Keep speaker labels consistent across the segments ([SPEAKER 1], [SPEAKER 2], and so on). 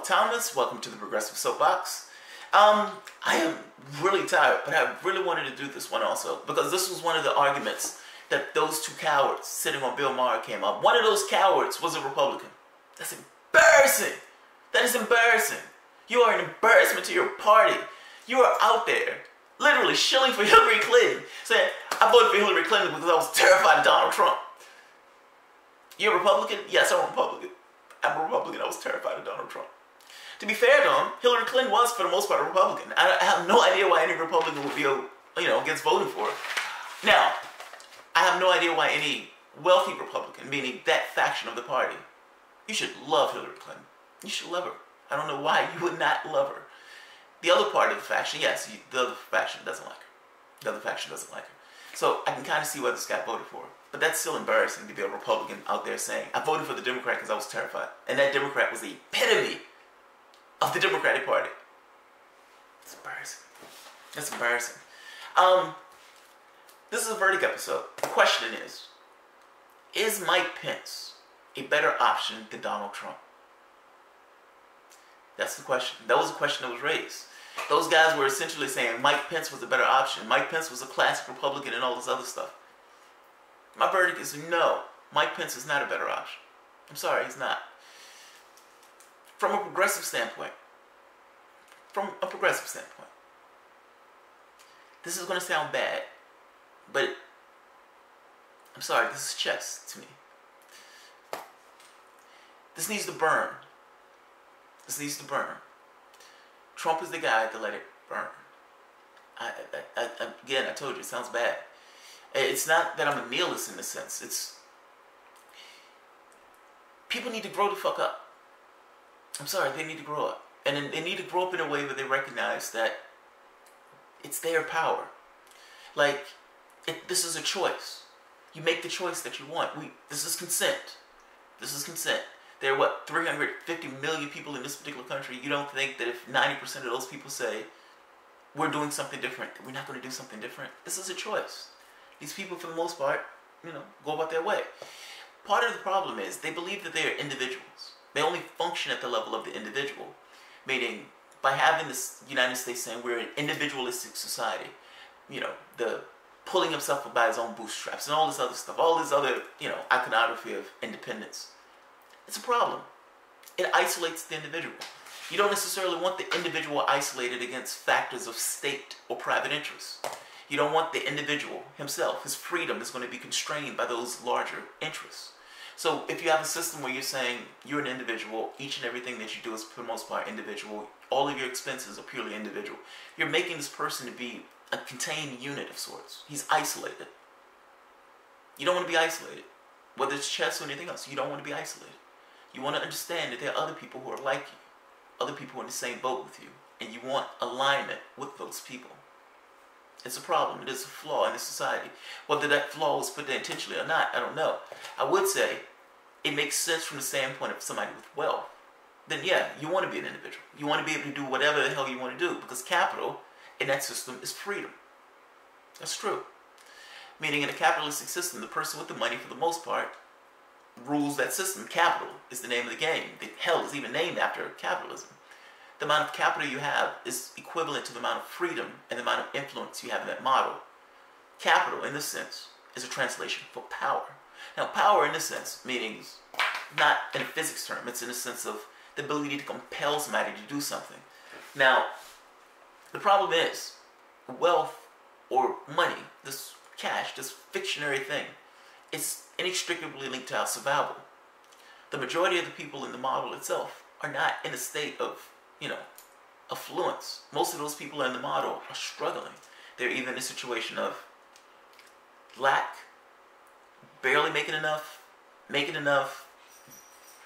[SPEAKER 1] Thomas. Welcome to the Progressive Soapbox. I am really tired, but I really wanted to do this one also because this was one of the arguments that those two cowards sitting on Bill Maher came up. One of those cowards was a Republican. That's embarrassing. That is embarrassing. You are an embarrassment to your party. You are out there literally shilling for Hillary Clinton, saying, I voted for Hillary Clinton because I was terrified of Donald Trump. You're a Republican? Yes, I'm a Republican. I'm a Republican. I was terrified of Donald Trump. To be fair to him, Hillary Clinton was, for the most part, a Republican. I have no idea why any Republican would be, against voting for her. Now, I have no idea why any wealthy Republican, meaning that faction of the party, you should love Hillary Clinton. You should love her. I don't know why you would not love her. The other part of the faction, yes, the other faction doesn't like her. The other faction doesn't like her. So I can kind of see why this guy voted for her. But that's still embarrassing to be a Republican out there saying, I voted for the Democrat because I was terrified. And that Democrat was the epitome of the Democratic Party. It's embarrassing. That's embarrassing. This is a verdict episode. The question is Mike Pence a better option than Donald Trump? That's the question. That was the question that was raised. Those guys were essentially saying Mike Pence was a better option. Mike Pence was a classic Republican and all this other stuff. My verdict is no. Mike Pence is not a better option. I'm sorry, he's not. From a progressive standpoint, this is going to sound bad, but I'm sorry, this is chess to me. This needs to burn. This needs to burn. Trump is the guy to let it burn. Again, I told you, it sounds bad. It's not that I'm a nihilist in this sense. It's people need to grow the fuck up. I'm sorry, they need to grow up. And they need to grow up in a way where they recognize that it's their power. Like, this is a choice. You make the choice that you want. This is consent. This is consent. There are, 350 million people in this particular country. You don't think that if 90% of those people say, we're doing something different, we're not going to do something different? This is a choice. These people, for the most part, go about their way. Part of the problem is they believe that they are individuals. They only function at the level of the individual. Meaning, by having this United States saying we're an individualistic society, the pulling himself up by his own bootstraps and all this other stuff, all this other, iconography of independence. It's a problem. It isolates the individual. You don't necessarily want the individual isolated against factors of state or private interests. You don't want the individual himself, his freedom is going to be constrained by those larger interests. So if you have a system where you're saying you're an individual, each and everything that you do is for the most part individual, all of your expenses are purely individual, you're making this person to be a contained unit of sorts. He's isolated. You don't want to be isolated. Whether it's chess or anything else, you don't want to be isolated. You want to understand that there are other people who are like you, other people in the same boat with you, and you want alignment with those people. It's a problem. It is a flaw in the society. Whether that flaw was put there intentionally or not, I don't know. I would say it makes sense from the standpoint of somebody with wealth. Then yeah, you want to be an individual. You want to be able to do whatever the hell you want to do because capital in that system is freedom. That's true. Meaning in a capitalistic system, the person with the money for the most part rules that system. Capital is the name of the game. The hell is even named after capitalism. The amount of capital you have is equivalent to the amount of freedom and the amount of influence you have in that model. Capital, in this sense, is a translation for power. Now, power in this sense, means not in a physics term, it's in the sense of the ability to compel somebody to do something. Now, the problem is, wealth or money, this cash, this fictionary thing, is inextricably linked to our survival. The majority of the people in the model itself are not in a state of affluence. Most of those people in the model are struggling. They're either in a situation of lack, barely making enough,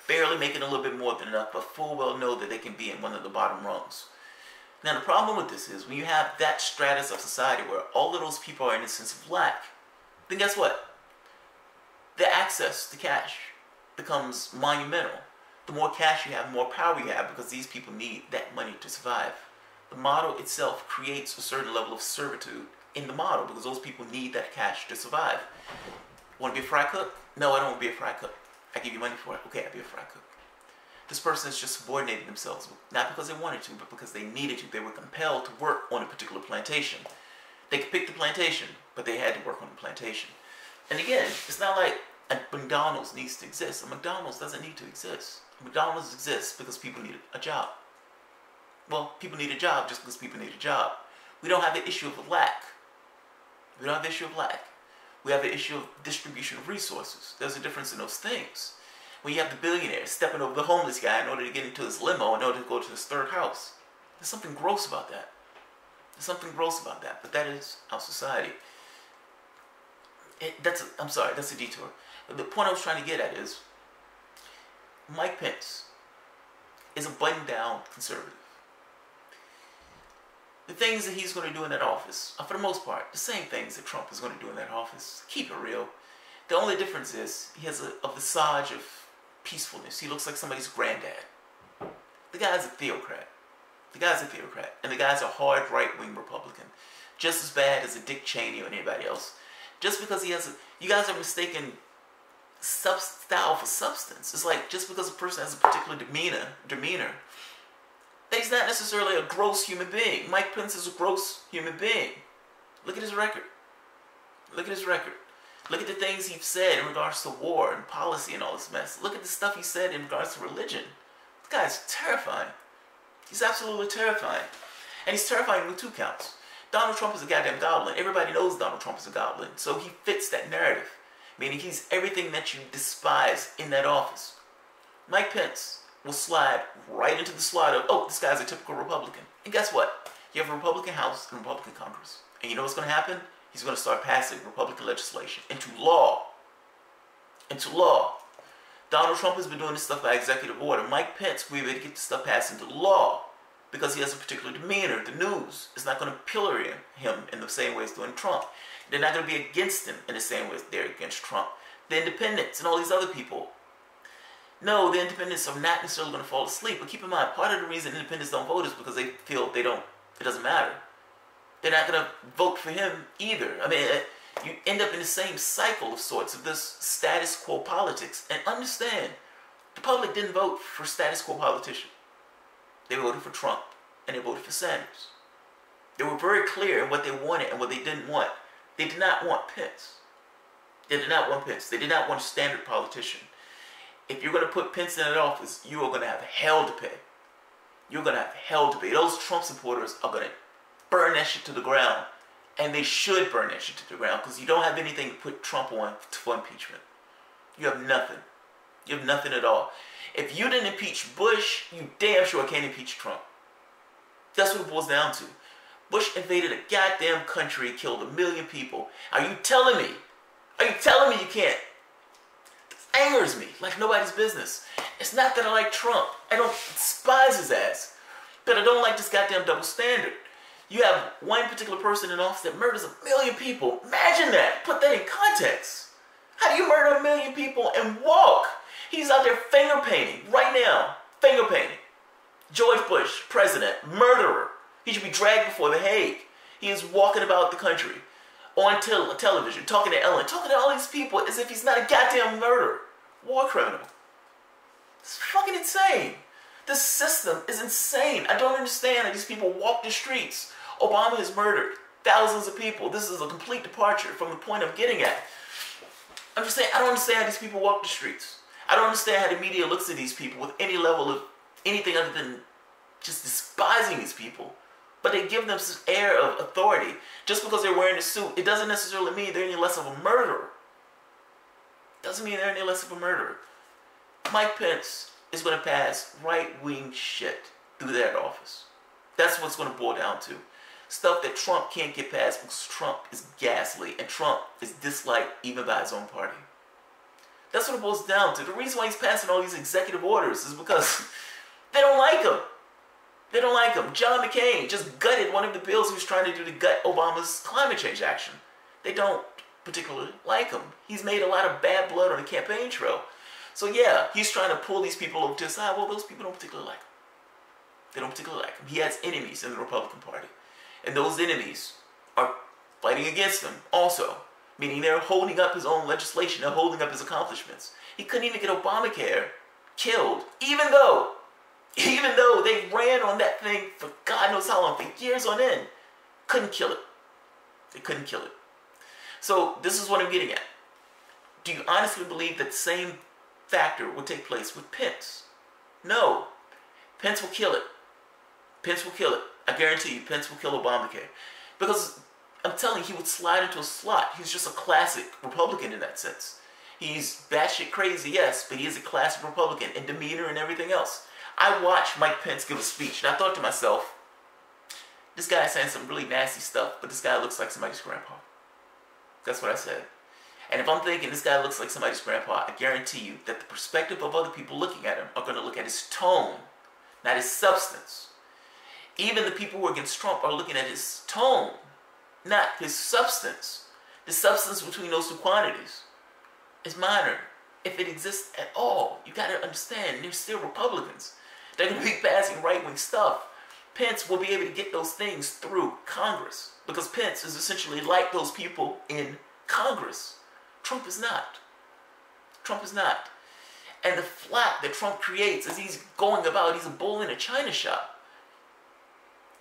[SPEAKER 1] barely making a little bit more than enough, but full well know that they can be in one of the bottom rungs. Now the problem with this is when you have that stratus of society where all of those people are in a sense of lack, then guess what? The access to cash becomes monumental. The more cash you have, the more power you have because these people need that money to survive. The model itself creates a certain level of servitude in the model because those people need that cash to survive. Want to be a fry cook? No, I don't want to be a fry cook. I give you money for it. Okay, I'll be a fry cook. This person is just subordinating themselves, not because they wanted to, but because they needed to. They were compelled to work on a particular plantation. They could pick the plantation, but they had to work on the plantation. And again, it's not like a McDonald's needs to exist. A McDonald's doesn't need to exist. A McDonald's exists because people need a job. Well, people need a job just because people need a job. We don't have the issue of lack. We don't have the issue of lack. We have the issue of distribution of resources. There's a difference in those things. When you have the billionaire stepping over the homeless guy in order to get into his limo, in order to go to his third house, there's something gross about that. There's something gross about that, but that is our society. I'm sorry, that's a detour. But the point I was trying to get at is, Mike Pence is a button-down conservative. The things that he's going to do in that office are, for the most part, the same things that Trump is going to do in that office. Keep it real. The only difference is he has a visage of peacefulness. He looks like somebody's granddad. The guy's a theocrat. The guy's a theocrat. And the guy's a hard right-wing Republican. Just as bad as a Dick Cheney or anybody else. Just because he has you guys are mistaking style for substance. It's like just because a person has a particular demeanor, he's not necessarily a gross human being. Mike Pence is a gross human being. Look at his record. Look at his record. Look at the things he's said in regards to war and policy and all this mess. Look at the stuff he said in regards to religion. This guy's terrifying. He's absolutely terrifying. And he's terrifying with two counts. Donald Trump is a goddamn goblin. Everybody knows Donald Trump is a goblin. So he fits that narrative. Meaning he's everything that you despise in that office. Mike Pence will slide right into the slot of, oh, this guy's a typical Republican. And guess what? You have a Republican House and a Republican Congress. And you know what's going to happen? He's going to start passing Republican legislation into law. Into law. Donald Trump has been doing this stuff by executive order. Mike Pence will be able to get this stuff passed into law because he has a particular demeanor. The news is not going to pillory him in the same way as doing Trump. They're not going to be against him in the same way as they're against Trump. The independents and all these other people. No, the independents are not necessarily going to fall asleep. But keep in mind, part of the reason independents don't vote is because they feel it doesn't matter. They're not going to vote for him either. I mean, you end up in the same cycle of sorts of this status quo politics. And understand, the public didn't vote for status quo politicians. They voted for Trump and they voted for Sanders. They were very clear in what they wanted and what they didn't want. They did not want Pence. They did not want Pence. They did not want a standard politician. If you're going to put Pence in that office, you are going to have hell to pay. You're going to have hell to pay. Those Trump supporters are going to burn that shit to the ground. And they should burn that shit to the ground because you don't have anything to put Trump on for impeachment. You have nothing. You have nothing at all. If you didn't impeach Bush, you damn sure can't impeach Trump. That's what it boils down to. Bush invaded a goddamn country, killed 1 million people. Are you telling me? Are you telling me you can't? This angers me like nobody's business. It's not that I like Trump. I don't despise his ass. But I don't like this goddamn double standard. You have one particular person in office that murders 1 million people. Imagine that. Put that in context. How do you murder 1 million people and walk? He's out there finger painting right now. Finger painting. George Bush, president, murderer. He should be dragged before the Hague. He is walking about the country on television, talking to Ellen, talking to all these people as if he's not a goddamn murderer. War criminal. It's fucking insane. This system is insane. I don't understand how these people walk the streets. Obama has murdered thousands of people. This is a complete departure from the point I'm getting at. I'm just saying, I don't understand how these people walk the streets. I don't understand how the media looks at these people with any level of anything other than just despising these people. But they give them this air of authority. Just because they're wearing a suit, it doesn't necessarily mean they're any less of a murderer. It doesn't mean they're any less of a murderer. Mike Pence is going to pass right-wing shit through that office. That's what's going to boil down to. Stuff that Trump can't get past because Trump is ghastly and Trump is disliked even by his own party. That's what it boils down to. The reason why he's passing all these executive orders is because they don't like him. They don't like him. John McCain just gutted one of the bills he was trying to do to gut Obama's climate change action. They don't particularly like him. He's made a lot of bad blood on the campaign trail. So yeah, he's trying to pull these people over to his side. Well, those people don't particularly like him. They don't particularly like him. He has enemies in the Republican Party. And those enemies are fighting against him also. Meaning they're holding up his own legislation. They're holding up his accomplishments. He couldn't even get Obamacare killed, even though they ran on that thing for God knows how long, for years on end, couldn't kill it. They couldn't kill it. So this is what I'm getting at. Do you honestly believe that the same factor will take place with Pence? No. Pence will kill it. Pence will kill it. I guarantee you, Pence will kill Obamacare. Because I'm telling you, he would slide into a slot. He's just a classic Republican in that sense. He's batshit crazy, yes, but he is a classic Republican in demeanor and everything else. I watched Mike Pence give a speech, and I thought to myself, this guy is saying some really nasty stuff, but this guy looks like somebody's grandpa. That's what I said. And if I'm thinking this guy looks like somebody's grandpa, I guarantee you that the perspective of other people looking at him are going to look at his tone, not his substance. Even the people who are against Trump are looking at his tone, not his substance. The substance between those two quantities is minor, if it exists at all. You got to understand, they're still Republicans. They're going to be passing right-wing stuff. Pence will be able to get those things through Congress because Pence is essentially like those people in Congress. Trump is not. Trump is not. And the flap that Trump creates as he's going about, he's a bull in a china shop.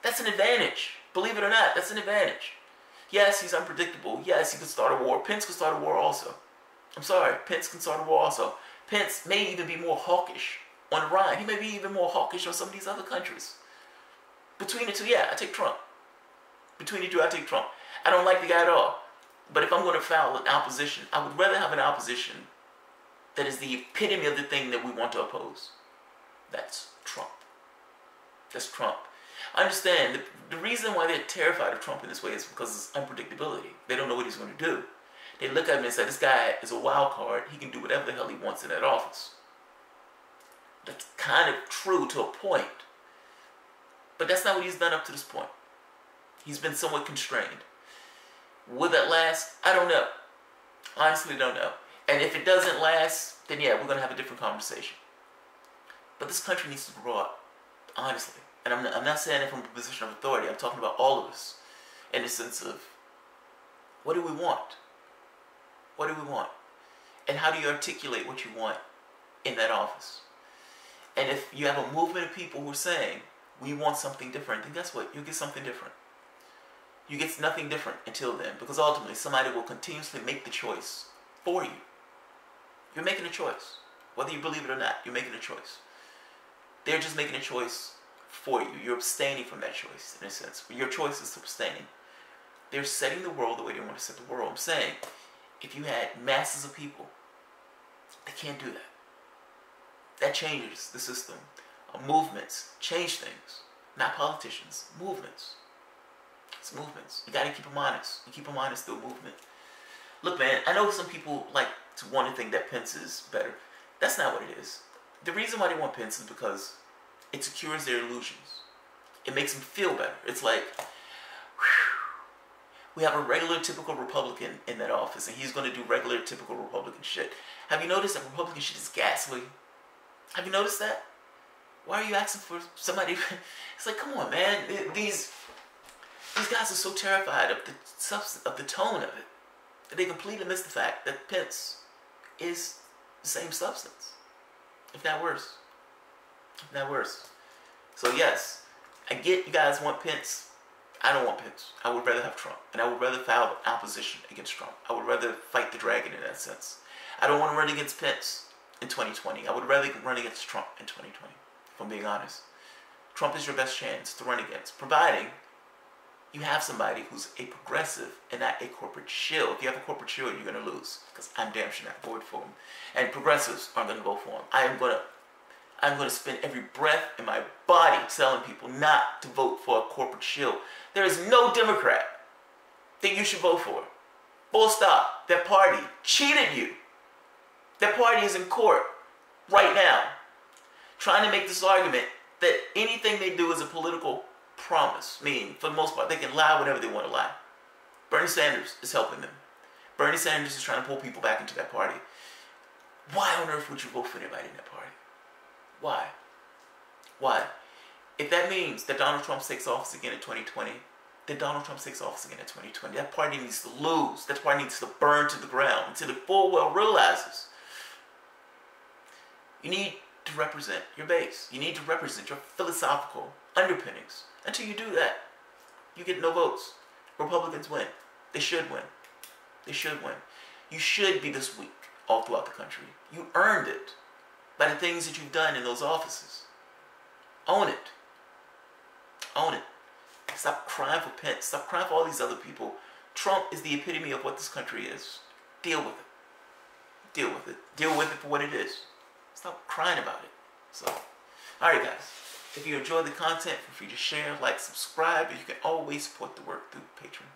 [SPEAKER 1] That's an advantage. Believe it or not, that's an advantage. Yes, he's unpredictable. Yes, he could start a war. Pence could start a war also. I'm sorry, Pence can start a war also. Pence may even be more hawkish on Iran. He may be even more hawkish on some of these other countries. Between the two, yeah, I take Trump. Between the two, I take Trump. I don't like the guy at all. But if I'm going to foul an opposition, I would rather have an opposition that is the epitome of the thing that we want to oppose. That's Trump. That's Trump. I understand the reason why they're terrified of Trump in this way is because of unpredictability. They don't know what he's going to do. They look at him and say, this guy is a wild card. He can do whatever the hell he wants in that office. That's kind of true to a point. But that's not what he's done up to this point. He's been somewhat constrained. Will that last? I don't know. Honestly, don't know. And if it doesn't last, then yeah, we're going to have a different conversation. But this country needs to grow up, honestly. And I'm not saying it from a position of authority. I'm talking about all of us in the sense of, what do we want? What do we want? And how do you articulate what you want in that office? And if you have a movement of people who are saying, we want something different, then guess what? You'll get something different. You get nothing different until then, because ultimately somebody will continuously make the choice for you. You're making a choice. Whether you believe it or not, you're making a choice. They're just making a choice for you. You're abstaining from that choice, in a sense. But your choice is abstaining. They're setting the world the way they want to set the world. I'm saying, if you had masses of people, they can't do that. That changes the system. Movements change things. Not politicians. Movements. It's movements. You got to keep them honest. You keep them honest through a movement. Look, man, I know some people like to want to think that Pence is better. That's not what it is. The reason why they want Pence is because it secures their illusions. It makes them feel better. It's like, whew, we have a regular, typical Republican in that office, and he's going to do regular, typical Republican shit. Have you noticed that Republican shit is ghastly? Have you noticed that? Why are you asking for somebody? It's like, come on, man. These guys are so terrified of the substance, of the tone of it, that they completely miss the fact that Pence is the same substance, if not worse. If not worse. So yes, I get you guys want Pence. I don't want Pence. I would rather have Trump, and I would rather file opposition against Trump. I would rather fight the dragon in that sense. I don't want to run against Pence in 2020. I would rather run against Trump in 2020. If I'm being honest, Trump is your best chance to run against, providing you have somebody who's a progressive and not a corporate shill. If you have a corporate shill, you're going to lose, because I'm damn sure not voting for him. And progressives aren't going to vote for him. I'm going to spend every breath in my body telling people not to vote for a corporate shill. There is no Democrat that you should vote for. Full stop. That party cheated you. That party is in court right now, trying to make this argument that anything they do is a political promise. Meaning, for the most part, they can lie whenever they want to lie. Bernie Sanders is helping them. Bernie Sanders is trying to pull people back into that party. Why on earth would you vote for anybody in that party? Why? Why? If that means that Donald Trump takes office again in 2020, then Donald Trump takes office again in 2020. That party needs to lose. That party needs to burn to the ground until the full well realizes you need to represent your base. You need to represent your philosophical underpinnings. Until you do that, you get no votes. Republicans win. They should win. They should win. You should be this weak all throughout the country. You earned it by the things that you've done in those offices. Own it. Own it. Stop crying for Pence. Stop crying for all these other people. Trump is the epitome of what this country is. Deal with it. Deal with it. Deal with it for what it is. Stop crying about it. So, alright guys. If you enjoy the content, feel free to share, like, subscribe, and you can always support the work through Patreon.